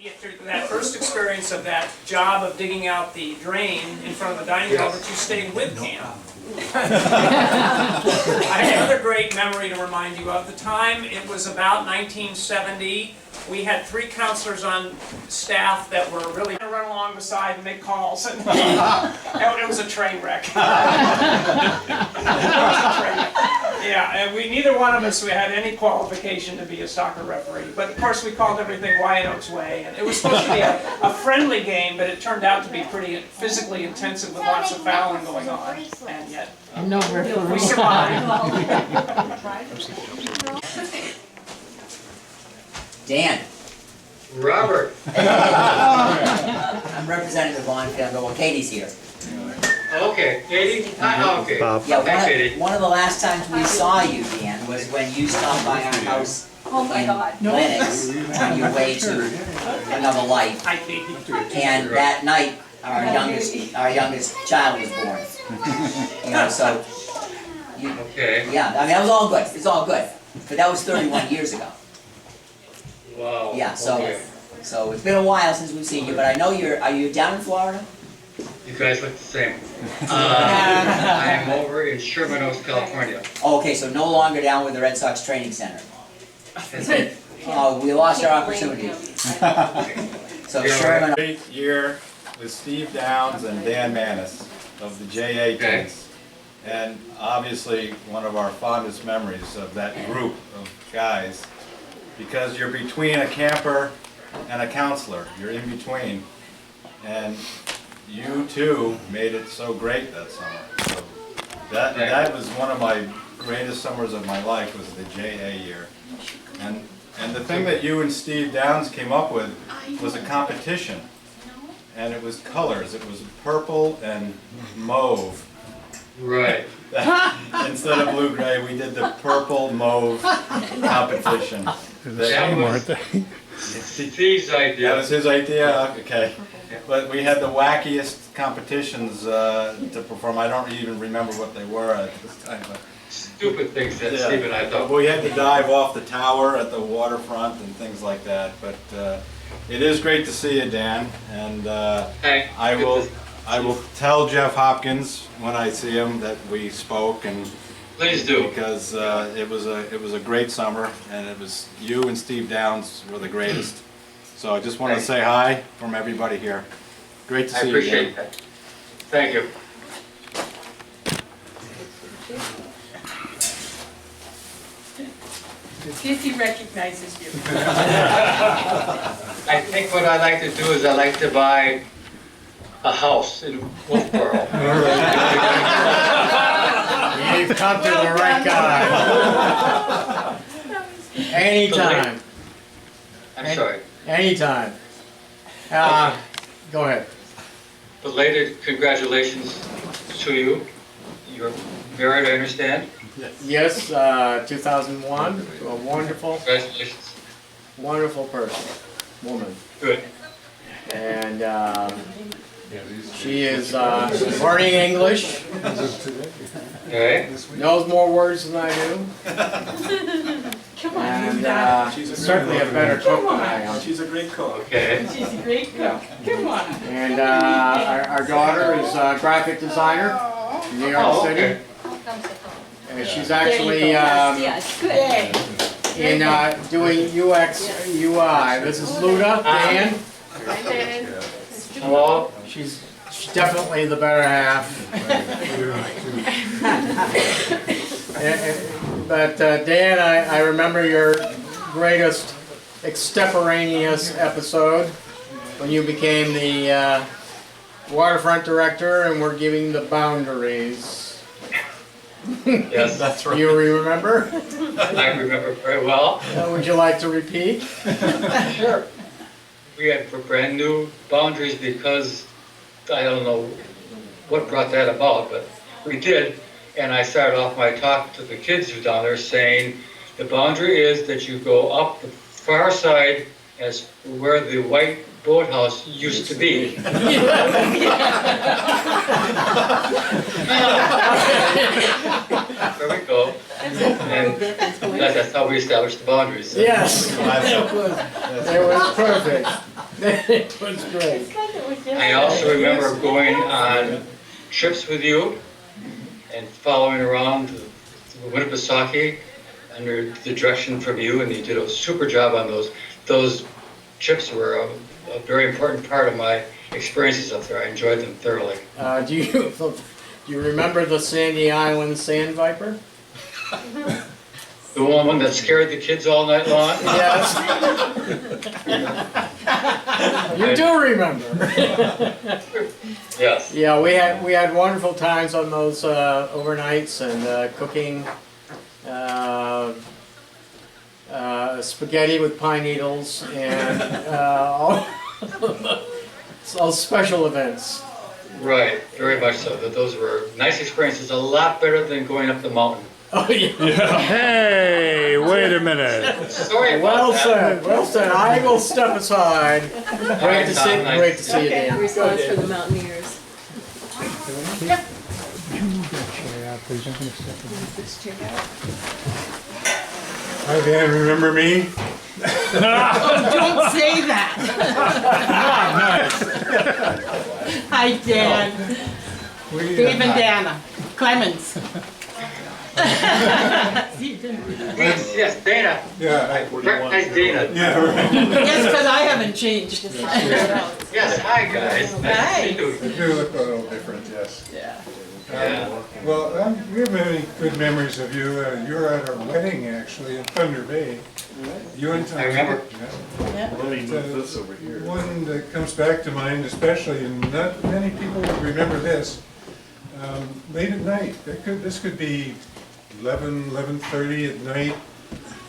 After that first experience of that job of digging out the drain in front of the dining hall, that you stayed with camp. I have another great memory to remind you of. The time, it was about 1970. We had 3 counselors on staff that were really going to run along beside and make calls. And it was a train wreck. Yeah, and neither one of us had any qualification to be a soccer referee. But of course we called everything Wyatt Oaks Way. And it was supposed to be a friendly game, but it turned out to be pretty physically intensive with lots of fouling going on. And yet, we survived. Dan. Robert. I'm Representative Vaughn Field. Well, Katie's here. Okay, Katie? Okay. Yeah, one of the last times we saw you, Dan, was when you stopped by our house in Lennox on your way to another life. And that night, our youngest child was born. You know, so. Okay. Yeah, I mean, that was all good. It's all good. But that was 31 years ago. Wow. Yeah, so it's been a while since we've seen you, but I know are you down in Florida? You guys look the same. I'm over in Sherman Oaks, California. Oh, okay, so no longer down with the Red Sox Training Center. Oh, we lost our opportunity. So Sherman. Great year with Steve Downs and Dan Manis of the JA teams. And obviously one of our fondest memories of that group of guys, because you're between a camper and a counselor. You're in between. And you too made it so great that summer. So that was one of my greatest summers of my life, was the JA year. And the thing that you and Steve Downs came up with was a competition. And it was colors. It was purple and mauve. Right. Instead of blue-gray, we did the purple-mauve competition. That was Steve's idea. That was his idea? Okay. But we had the wackiest competitions to perform. I don't even remember what they were at this time. But Stupid things that Steve and I thought. We had to dive off the tower at the waterfront and things like that. But it is great to see you, Dan. And I will tell Jeff Hopkins when I see him that we spoke, and please do, because it was a great summer, and it was you and Steve Downs were the greatest. So I just want to say hi from everybody here. Great to see you. I appreciate that. Thank you. He recognizes you. I think what I like to do is I like to buy a house in Wolfboro. You've come to the right guy. Anytime. I'm sorry. Anytime. Go ahead. Belated congratulations to you. You're married, I understand. Yes, 2001. A wonderful, Congratulations. wonderful person, woman. Good. And she is learning English. Okay. Knows more words than I do. Come on, And She's certainly a better cook than I am. She's a great cook. Okay. she's a great cook. Come on. And our daughter is a graphic designer in New York City. Okay. And she's actually in doing UX, UI. This is Luda, Dan. Hello. She's definitely the better half. But Dan, I remember your greatest extemporaneous episode when you became the waterfront director and were giving the boundaries. Yes, that's right. You remember? I remember very well. Would you like to repeat? Sure. We had brand new boundaries because I don't know what brought that about, but we did. And I started off my talk to the kids who were down there saying the boundary is that you go up the far side as where the white boathouse used to be. There we go. And that's how we established the boundaries. So. Yes, it was perfect. It was great. I also remember going on trips with you and following around Winnipesaukee under the direction from you, and you did a super job on those. Those trips were a very important part of my experiences up there. I enjoyed them thoroughly. Do you remember the Sandy Island sand viper? The one that scared the kids all night long? Yes. You do remember. Yes. Yeah, we had wonderful times on those overnights and cooking spaghetti with pine needles and all special events. Right, very much so. Those were nice experiences, a lot better than going up the mountain. Oh yeah. Hey, wait a minute. Sorry about Well that. said. Well said. I will step aside. Great to see. Nice. Great to see you, Dan. Response for the Mountaineers. Hi, Dan, remember me? Don't say that. Hi, Dan. Dave and Dana. Clemens. Yes, Dana. Yeah. Recognize Dana. Yeah, right. Yes, because I haven't changed. Yes, hi guys. Nice to see you. They do look a little different, yes. Yeah. Yeah. Well, we have many good memories of you. You were at our wedding, actually, in Thunder Bay. You and Tom. I remember. Yeah. One that comes back to mind especially, and not many people would remember this, late at night. This could be 11:30 at night.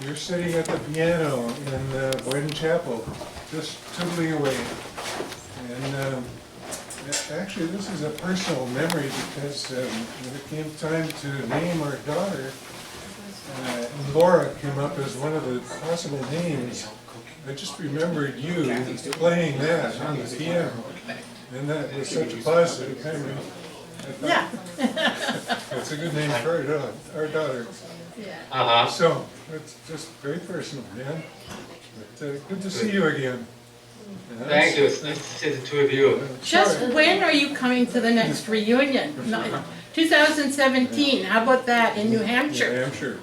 You're sitting at the piano in Boyden Chapel, just totally away. And actually, this is a personal memory because when it came time to name our daughter, Laura came up as one of the possible names. I just remembered you playing that on the piano, and that was such a positive memory. Yeah. It's a good name for our daughter. Uh-huh. So, it's just very personal, man. But good to see you again. Thank you. It's nice to see the two of you. Just when are you coming to the next reunion? 2017. How about that in New Hampshire? Yeah, I'm sure.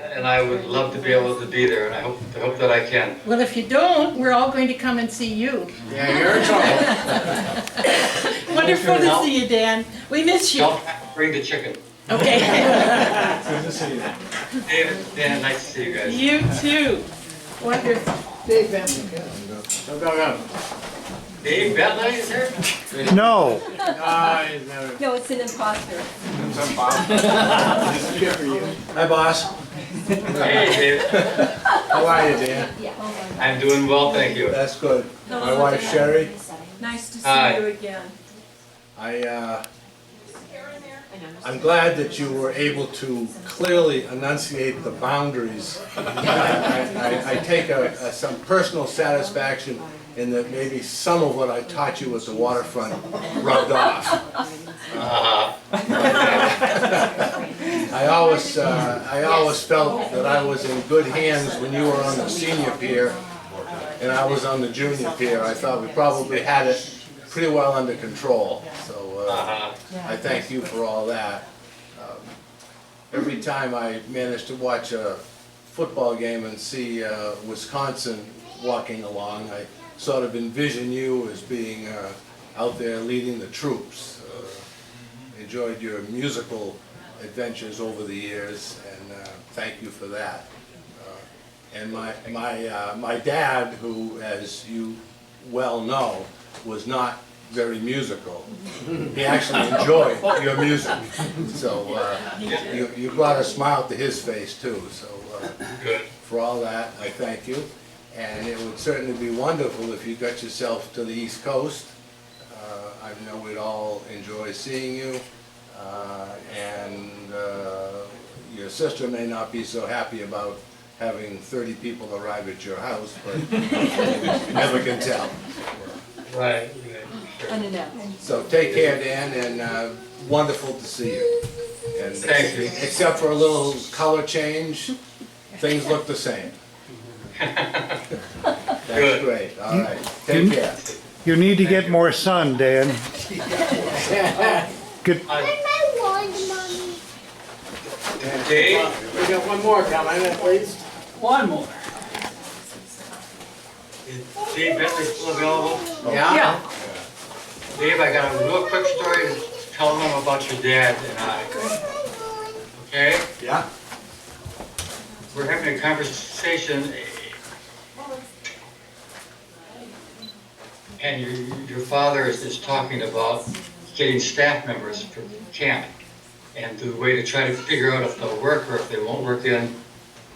And I would love to be able to be there, and I hope that I can. Well, if you don't, we're all going to come and see you. Yeah, you're in trouble. Wonderful to see you, Dan. We miss you. Don't bring the chicken. Okay. Good to see you. David, Dan, nice to see you guys. You too. Wonderful. Go, go, go. Dave Bentley is here? No. He's never. No, it's an imposter. Hi, boss. Hey, Dave. How are you, Dan? I'm doing well, thank you. That's good. My wife Sherry, Nice to see Hi. you again. I'm glad that you were able to clearly enunciate the boundaries. I take some personal satisfaction in that maybe some of what I taught you at the waterfront rubbed off. I always felt that I was in good hands when you were on the senior pier and I was on the junior pier. I thought we probably had it pretty well under control. So I thank you for all that. Every time I manage to watch a football game and see Wisconsin walking along, I sort of envision you as being out there leading the troops. Enjoyed your musical adventures over the years, and thank you for that. And my dad, who, as you well know, was not very musical. He actually enjoyed your music. So you brought a smile to his face too. So for all that, I thank you. And it would certainly be wonderful if you got yourself to the East Coast. I know we'd all enjoy seeing you. And your sister may not be so happy about having 30 people arrive at your house, but you never can tell. Right. Unannounced. So take care, Dan, and wonderful to see you. Thank you. Except for a little color change, things look the same. That's Good. great, all right, take care. You need to get more sun, Dan. Good. Dave, We got one more coming at least. One more. is Dave Bentley still available? Yeah? Dave, I got a real quick story to tell them about your dad and I. Okay? Yeah? We're having a conversation, and your father is talking about getting staff members for camp, and the way to try to figure out if they'll work or if they won't work in.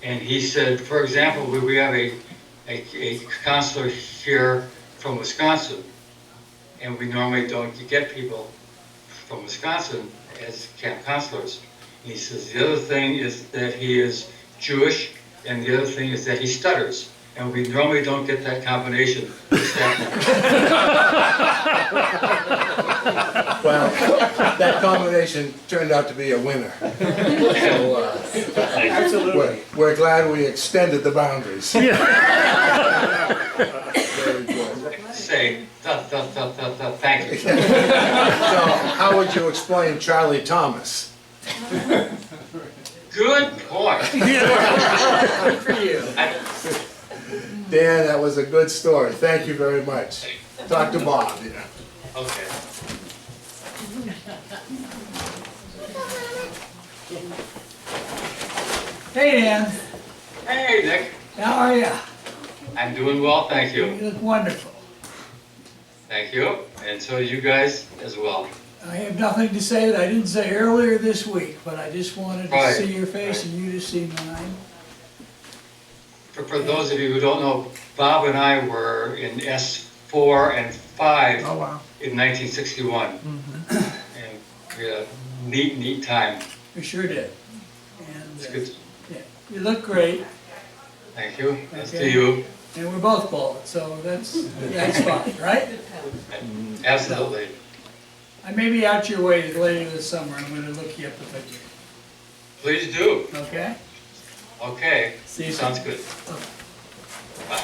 And he said, for example, we have a counselor here from Wisconsin, and we normally don't get people from Wisconsin as camp counselors. And he says the other thing is that he is Jewish, and the other thing is that he stutters. And we normally don't get that combination of staff members. Well, that combination turned out to be a winner. So, Absolutely. we're glad we extended the boundaries. Very good. Say, thank you. So, how would you explain Charlie Thomas? Good point. Good for you. Dan, that was a good story. Thank you very much. Talk to Bob. Okay. Hey Dan, Hey, Nick. how are you? I'm doing well, thank you. You look wonderful. Thank you, and so you guys as well. I have nothing to say that I didn't say earlier this week, but I just wanted to Right, see your face right. and you to see mine. For those of you who don't know, Bob and I were in S4 and 5 Oh, wow. in 1961. And we had a neat time. We sure did. And It's good. yeah, you look great, Thank you. Nice to Okay. you. and we're both bald, so that's fine, right? Absolutely. I may be out your way later this summer. I'm gonna look you up a picture, Please do. okay? Okay. See you Sounds soon. good. Bye.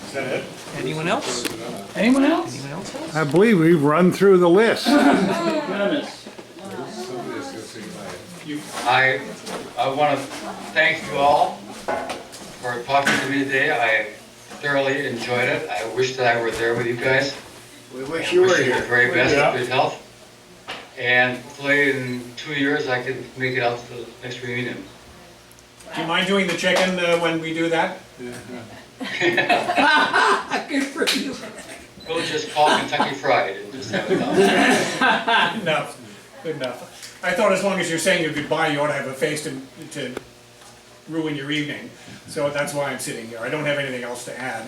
Is that it? Anyone else? Anyone else? Anyone else? I believe we've run through the list. I want to thank you all for talking to me today. I thoroughly enjoyed it. I wish that I were there with you guys. We wish you were Wish you the here. very best, good health. And hopefully in 2 years I can make it out to the next reunion. Do you mind doing the chicken when we do that? Good for you. We'll just call Kentucky Fried and just have it done. Good enough, good enough. I thought as long as you're saying your goodbye, you ought to have a face to ruin your evening. So that's why I'm sitting here. I don't have anything else to add,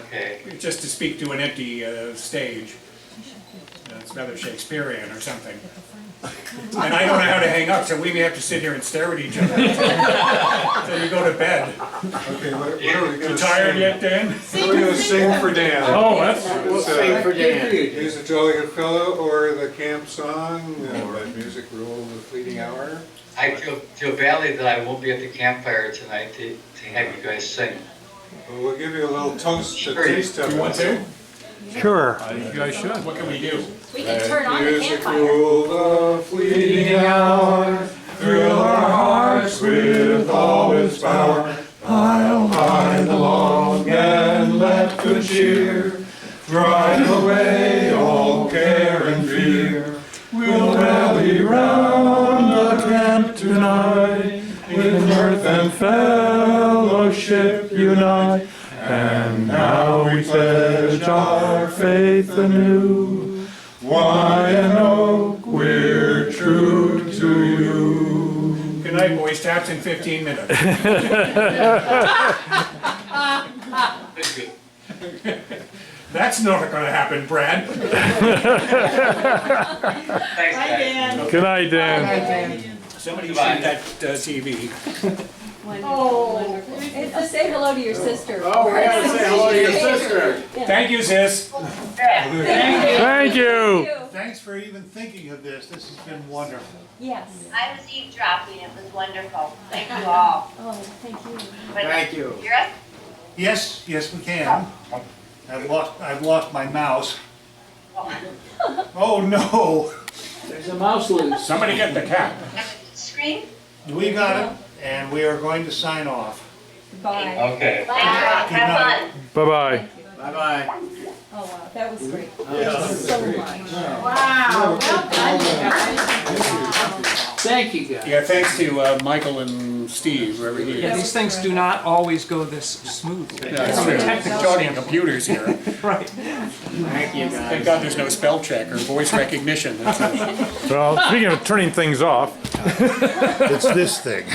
Okay. just to speak to an empty stage. It's rather Shakespearean or something. And I don't know how to hang up, so we may have to sit here and stare at each other until you go to bed. Okay, what are we gonna You tired sing? yet, Dan? What are we gonna sing for Dan? Oh, that's... We'll sing for Dan. He's a jolly good fellow, or the camp song, that music rule, the fleeting hour. I feel badly that I won't be at the campfire tonight to have you guys sing. Well, we'll give you a little toast, a Sure. taste of it. You want to? Sure. You guys should. What can we do? We can turn on the Music campfire. rule, the fleeting hour, thrill our hearts with all its power. Pile high the log and let good cheer drive away all care and fear. We'll rally round the camp tonight, with mirth and fellowship unite. And now we pledge our faith anew. Wyandotte, we're true to you. Good night, boys. Taps in 15 minutes. Good. That's not gonna happen, Brad. Thanks, Hi, guys. Dan. Good night, Dan. Hi, Dan. Somebody see Goodbye. that TV. Oh. And say hello to your sister. Oh, we gotta say hello to your sister. Thank you, sis. Thank you. Thanks for even thinking of this. This has been wonderful. Yes. I was eavesdropping, it was wonderful. Thank you all. Oh, thank you. But Thank you. hear us? Yes, yes, we can. I've lost my mouse. Oh, no. There's a mouse loose. Somebody get the cat. Screen? We got it, and we are going to sign off. Bye. Okay. Thank you. Have fun. Bye-bye. Bye-bye. Oh, wow, that was great. So much. Wow, well done, Thank you, guys. Yeah, thanks to Michael and Steve, whoever he Yeah, is. these things do not always go this smoothly. Talking computers here. Right. Thank you, Thank guys. God there's no spell check or voice recognition. That's Well, speaking of turning things off, it's this thing.